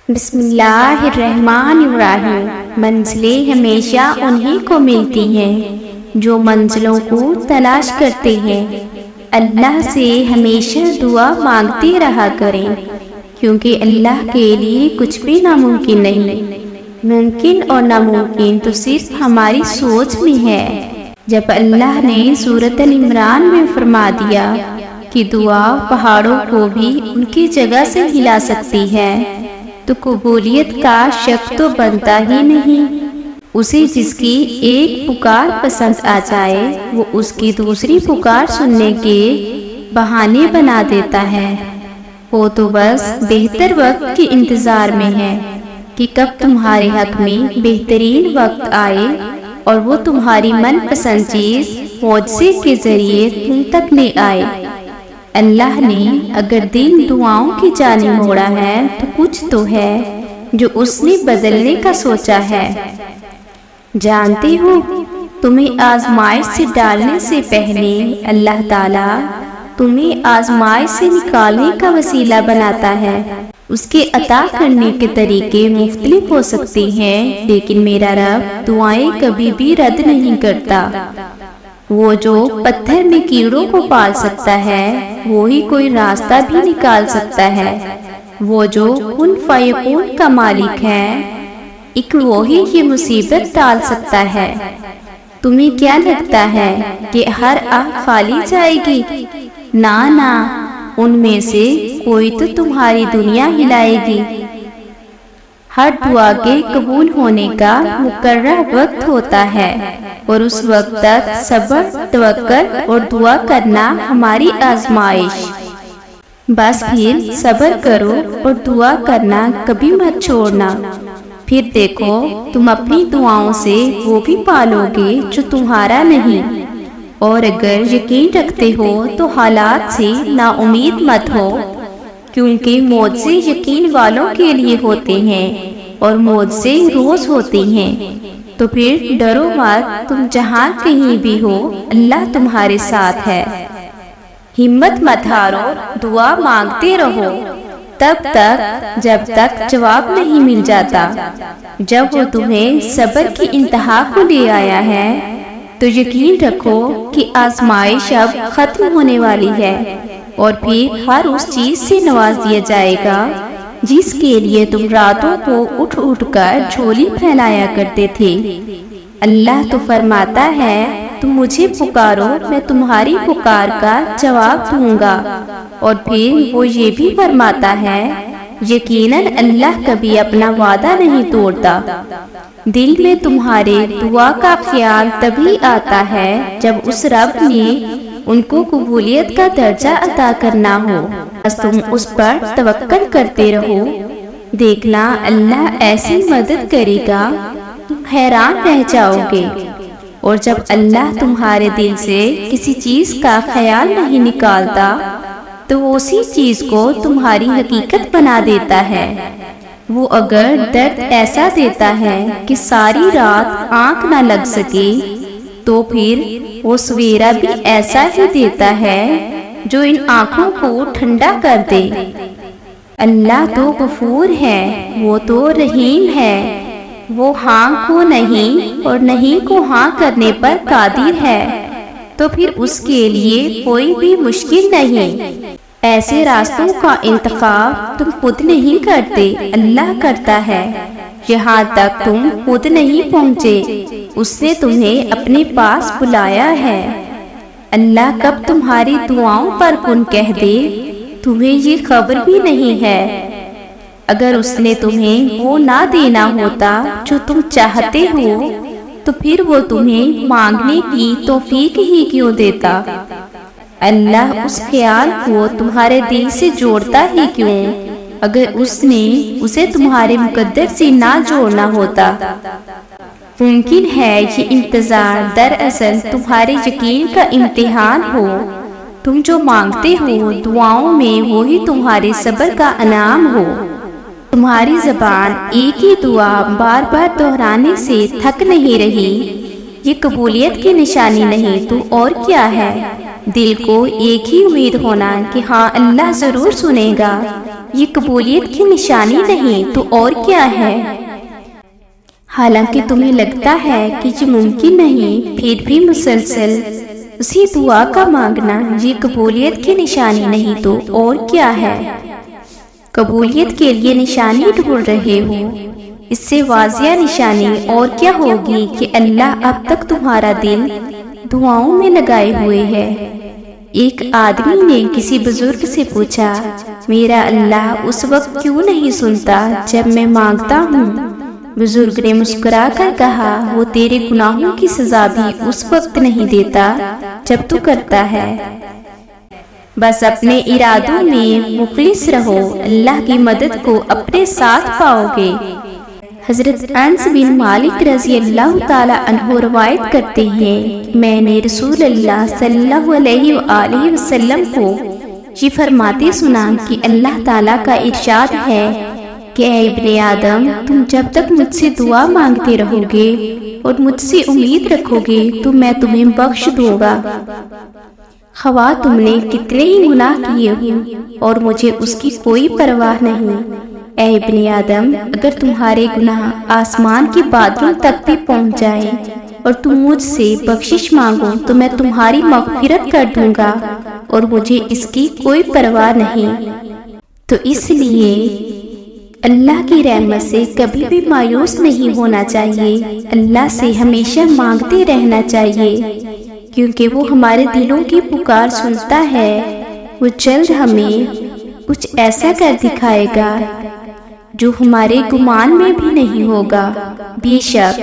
بسم اللہ الرحمن الرحیم۔ منزلیں ہمیشہ انہی کو ملتی ہیں جو منزلوں کو تلاش کرتے ہیں۔ اللہ سے ہمیشہ دعا مانگتے رہا کریں، کیونکہ اللہ کے لیے کچھ بھی ناممکن نہیں۔ ممکن اور ناممکن تو صرف ہماری سوچ میں ہے۔ جب اللہ نے سورۃ ال-عمران میں فرما دیا کہ دعا پہاڑوں کو بھی ان کی جگہ سے ہلا سکتی ہے، تو قبولیت کا شک تو بنتا ہی نہیں۔ اسے جس کی ایک پکار پسند آ جائے وہ اس کی دوسری پکار سننے کے بہانے بنا دیتا ہے۔ وہ تو بس بہتر وقت کے انتظار میں ہے کہ کب تمہارے حق میں بہترین وقت آئے اور وہ تمہاری من پسند چیز معجزے کے ذریعے تم تک لے آئے۔ اللہ نے اگر دل دعاؤں کی جانب موڑا ہے تو کچھ تو ہے جو اس نے بدلنے کا سوچا ہے۔ جانتے ہو، تمہیں آزمائش سے ڈالنے سے پہلے اللہ تعالیٰ تمہیں آزمائش سے نکالنے کا وسیلہ بناتا ہے۔ اس کے عطا کرنے کے طریقے مختلف ہو سکتے ہیں، لیکن میرا رب دعائیں کبھی بھی رد نہیں کرتا۔ وہ جو پتھر میں کیڑوں کو پال سکتا ہے وہی کوئی راستہ بھی نکال سکتا ہے۔ وہ جو کن فیکون کا مالک ہے، ایک وہی یہ مصیبت ٹال سکتا ہے۔ تمہیں کیا لگتا ہے کہ ہر آہ خالی جائے گی؟ نہ، ان میں سے کوئی تو تمہاری دنیا ہلائے گی۔ ہر دعا کے قبول ہونے کا مقررہ وقت ہوتا ہے، اور اس وقت تک صبر، توکل اور دعا کرنا ہماری آزمائش۔ بس پھر صبر کرو اور دعا کرنا کبھی مت چھوڑنا۔ پھر دیکھو تم اپنی دعاؤں سے وہ بھی پالو گے جو تمہارا نہیں۔ اور اگر یقین رکھتے ہو تو حالات سے نا امید مت ہو، کیونکہ معجزے یقین والوں کے لیے ہوتے ہیں اور معجزے روز ہوتے ہیں۔ تو پھر ڈرو مت، تم جہاں کہیں بھی ہو اللہ تمہارے ساتھ ہے۔ ہمت مت ہارو، دعا مانگتے رہو تب تک جب تک جواب نہیں مل جاتا۔ جب وہ تمہیں صبر کی انتہا کو لے آیا ہے تو یقین رکھو کہ آزمائش اب ختم ہونے والی ہے، اور پھر ہر اس چیز سے نواز دیا جائے گا جس کے لیے تم راتوں کو اٹھ اٹھ کر جھولی پھیلایا کرتے تھے۔ اللہ تو فرماتا ہے تم مجھے پکارو، میں تمہاری پکار کا جواب دوں گا۔ اور پھر وہ یہ بھی فرماتا ہے یقیناً اللہ کبھی اپنا وعدہ نہیں توڑتا۔ دل میں تمہارے دعا کا خیال تبھی آتا ہے جب اس رب نے ان کو قبولیت کا درجہ عطا کرنا ہو۔ بس تم اس پر توکل کرتے رہو، دیکھنا اللہ ایسی مدد کرے گا تم حیران رہ جاؤ گے۔ اور جب اللہ تمہارے دل سے کسی چیز کا خیال نہیں نکالتا تو وہ اسی چیز کو تمہاری حقیقت بنا دیتا ہے۔ وہ اگر درد ایسا دیتا ہے کہ ساری رات آنکھ نہ لگ سکے تو پھر وہ سویرا بھی ایسا ہی دیتا ہے جو ان آنکھوں کو ٹھنڈا کر دے۔ اللہ تو غفور ہے، وہ تو رحیم ہے۔ وہ ہاں کو نہیں اور نہیں کو ہاں کرنے پر قادر ہے، تو پھر اس کے لیے کوئی بھی مشکل نہیں۔ ایسے راستوں کا انتخاب تم خود نہیں کرتے، اللہ کرتا ہے۔ یہاں تک تم خود نہیں پہنچے، اس نے تمہیں اپنے پاس بلایا ہے۔ اللہ کب تمہاری دعاؤں پر کن کہہ دے تمہیں یہ خبر بھی نہیں ہے۔ اگر اس نے تمہیں وہ نہ دینا ہوتا جو تم چاہتے ہو تو پھر وہ تمہیں مانگنے کی توفیق ہی کیوں دیتا؟ اللہ اس خیال کو تمہارے دل سے جوڑتا ہی کیوں اگر اس نے اسے تمہارے مقدر سے نہ جوڑنا ہوتا؟ ممکن ہے یہ انتظار دراصل تمہارے یقین کا امتحان ہو۔ تم جو مانگتے ہو دعاؤں میں وہی تمہارے صبر کا انعام ہو۔ تمہاری زبان ایک ہی دعا بار بار دہرانے سے تھک نہیں رہی، یہ قبولیت کی نشانی نہیں تو اور کیا ہے؟ دل کو ایک ہی امید ہونا کہ ہاں اللہ ضرور سنے گا، یہ قبولیت کی نشانی نہیں تو اور کیا ہے؟ حالانکہ تمہیں لگتا ہے کہ یہ ممکن نہیں، پھر بھی مسلسل اسی دعا کا مانگنا یہ قبولیت کی نشانی نہیں تو اور کیا ہے؟ قبولیت کے لیے نشانی ڈھونڈ رہے ہو، اس سے واضح نشانی اور کیا ہوگی کہ اللہ اب تک تمہارا دل دعاؤں میں لگائے ہوئے ہے۔ ایک آدمی نے کسی بزرگ سے پوچھا، میرا اللہ اس وقت کیوں نہیں سنتا جب میں مانگتا ہوں؟ بزرگ نے مسکرا کر کہا، وہ تیرے گناہوں کی سزا بھی اس وقت نہیں دیتا جب تو کرتا ہے۔ بس اپنے ارادوں میں مخلص رہو، اللہ کی مدد کو اپنے ساتھ پاؤ گے۔ حضرت انس بن مالک رضی اللہ تعالی عنہ روایت کرتے ہیں، میں نے رسول اللہ صلی اللہ علیہ وآلہ وسلم کو یہ فرماتے سنا کہ اللہ تعالیٰ کا ارشاد ہے کہ اے ابن آدم، تم جب تک مجھ سے دعا مانگتے رہو گے اور مجھ سے امید رکھو گے تو میں تمہیں بخش دوں گا، خواہ تم نے کتنے ہی گناہ کیے ہوں، اور مجھے اس کی کوئی پرواہ نہیں۔ اے ابن آدم، اگر تمہارے گناہ آسمان کے بادلوں تک بھی پہنچ جائیں اور تم مجھ سے بخشش مانگو تو میں تمہاری مغفرت کر دوں گا، اور مجھے اس کی کوئی پرواہ نہیں۔ تو اس لیے اللہ کی رحمت سے کبھی بھی مایوس نہیں ہونا چاہیے، اللہ سے ہمیشہ مانگتے رہنا چاہیے، کیونکہ وہ ہمارے دلوں کی پکار سنتا ہے۔ وہ جلد ہمیں کچھ ایسا کر دکھائے گا جو ہمارے گمان میں بھی نہیں ہوگا۔ بے شک